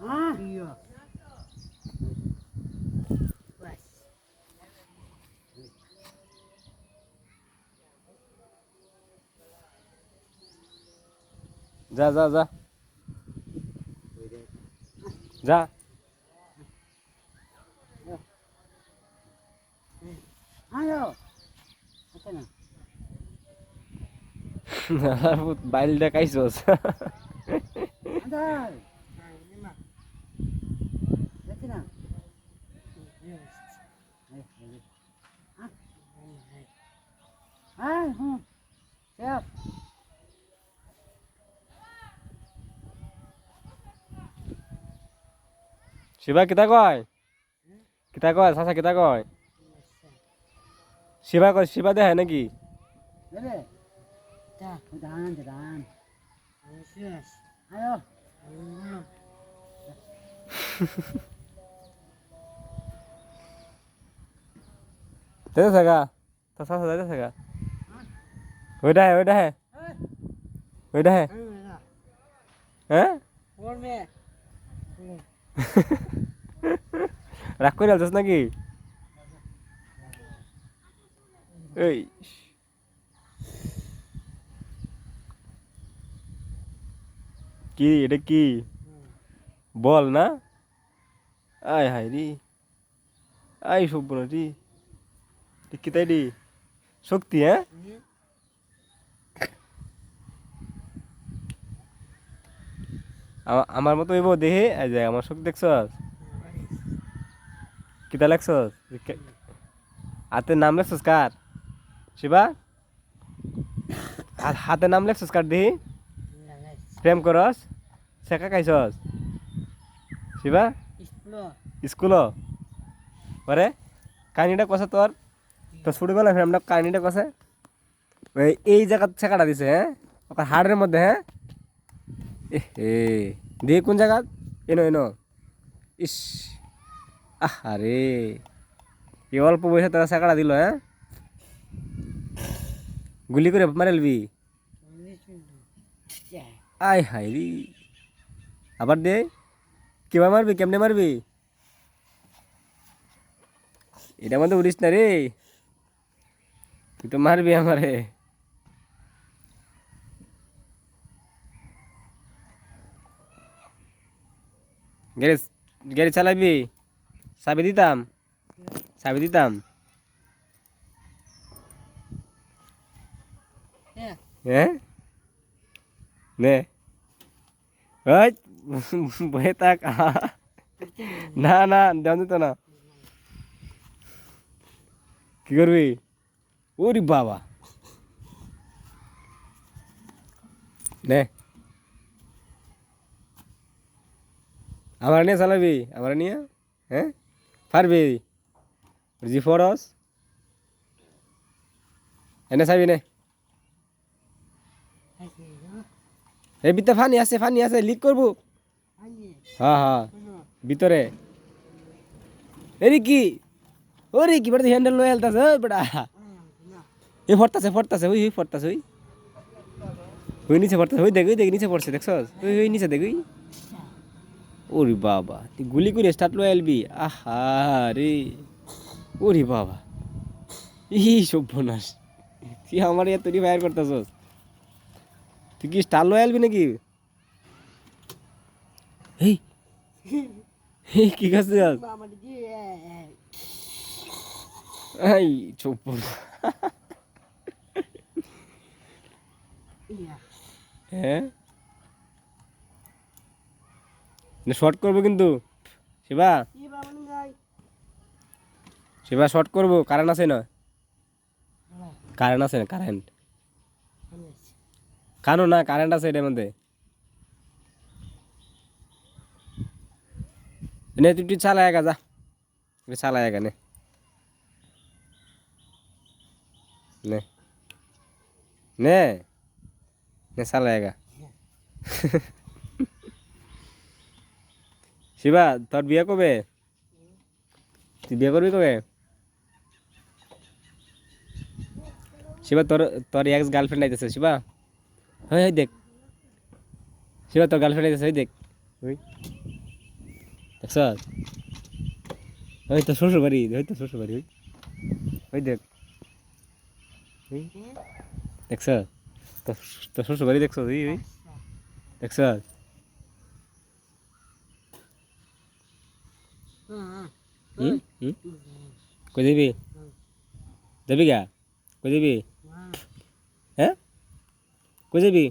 Iya. যা যা যা যা Ayo. Apa na? বাইল দেখাইছস Andai. Lihat na. Siap. Shiba কিতা কয় চাচা কিতা কয় শিবা কয় শিবা দেখায় নাকি Dede. Dah, udahan. Ayo. যাইতেছে গা তো চাচা যাইতেছে গা ওইটা হে হ্যাঁ রাগ করে আলছিস নাকি এই কি এটা কি বল না আয় হায় রে আয় সব না রে কি তাই রে শক্তি হ্যাঁ আমার মতো এব দেহে আমার শক্তি দেখছস কিতা লেখছস হাতের নাম লেখছস কার শিবা হাতের নাম লেখছস কার দেহি প্রেম করস শেখা খাইছস শিবা স্কুল ওরে কাহিনিটা কষে তোর ছোটবেলা ফ্রেমটা কাহিনিটা কষে এই জায়গা শেখাটা দিছে হ্যাঁ ওকে হাড়ের মধ্যে হ্যাঁ এ দিয়ে কোন জায়গা এনো ইস আরে এই অল্প বয়সে তোরা শেখাটা দিল হ্যাঁ গুলি করে মারেলবি আয় হায় রে আবার দে কিভাবে মারবি কেমনে মারবি এটা মধ্যে উড়িস না রে তুই তো মারবি আমারে গাড়ি চালাবি চাবি দিতাম হ্যাঁ নে ওই বয়ে থাক না দেওয়া দিত না কি করবি ওরে বাবা নে আমার নিয়ে চালাবি আমার নিয়ে হ্যাঁ পারবি জি ফরস এনে চাবি নে এই ভিতরে ফানি আছে লিক করবো হ্যাঁ ভিতরে এরি কি ওরে কি বড় হ্যান্ডেল লয়ে আলতাছে বড়া এই ফরতাছে ওই ফরতাছে ওই নিচে পড়তেছে ওই দেখ নিচে পড়ছে দেখছস ওই নিচে দেখ ওই ওরে বাবা তুই গুলি করে স্টার্ট লয়ে আলবি আহা রে ওরে বাবা সর্বনাশ তুই আমার এত ফায়ার করতেছস তুই কি স্টার লয়ে আলবি নাকি এই কি করছিস এই সর্বনাশ হ্যাঁ শর্ট করবো কিন্তু শিবা শর্ট করবো কারেন্ট আছে না কারেন্ট কানো না কারেন্ট আছে এটার মধ্যে নে তুই চালায় যা চালায় নে নে নে নে চালায় শিবা তোর বিয়ে কবে তুই বিয়ে করবি কবে শিবা তোর এক্স গার্লফ্রেন্ড আইতেছে শিবা দেখ শিবা তোর গার্লফ্রেন্ড আইতেছে দেখ দেখছ ওই তো শ্বশুর বাড়ি ওই তো শ্বশুর বাড়ি ওই দেখ ওই দেখছ তো শ্বশুর বাড়ি দেখছ ওই ওই দেখছ হুম হুম কই যাবি যাবি গা কই যাবি হ্যাঁ কই যাবি